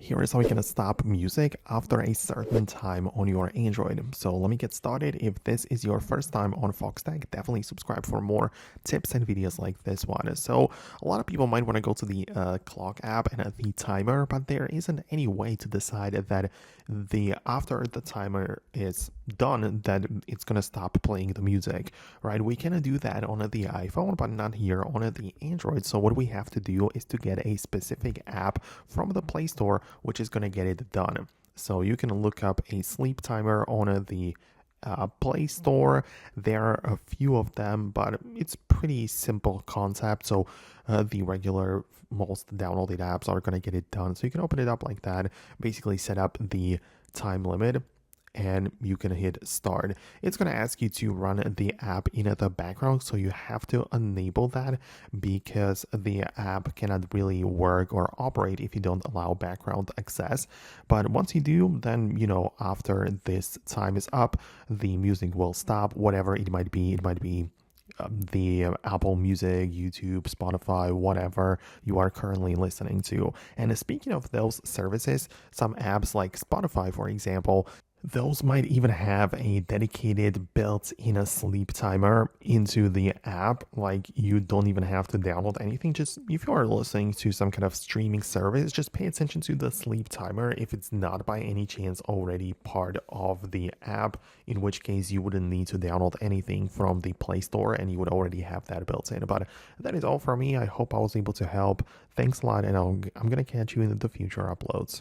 Here is how you can stop music after a certain time on your Android. So let me get started. If this is your first time on Foxtecc, definitely subscribe for more tips and videos like this one. So a lot of people might want to go to the clock app and the timer, but there isn't any way to decide that the after the timer is done that it's gonna stop playing the music, right? We can do that on the iPhone, but not here on the Android. So what we have to do is to get a specific app from the Play Store which is going to get it done. So you can look up a sleep timer on the Play Store. There are a few of them, but it's pretty simple concept. So the regular most downloaded apps are going to get it done. So you can open it up like that, basically set up the time limit, and you can hit start. It's going to ask you to run the app in the background, so you have to enable that because the app cannot really work or operate if you don't allow background access. But once you do, then after this time is up, the music will stop, whatever it might be. It might be the Apple Music, YouTube, Spotify, whatever you are currently listening to. And speaking of those services, some apps like Spotify, for example, those might even have a dedicated built-in sleep timer into the app. Like, you don't even have to download anything. Just if you are listening to some kind of streaming service, just pay attention to the sleep timer if it's not by any chance already part of the app, in which case you wouldn't need to download anything from the Play Store and you would already have that built in. But that is all for me. I hope I was able to help. Thanks a lot, and I'm going to catch you in the future uploads.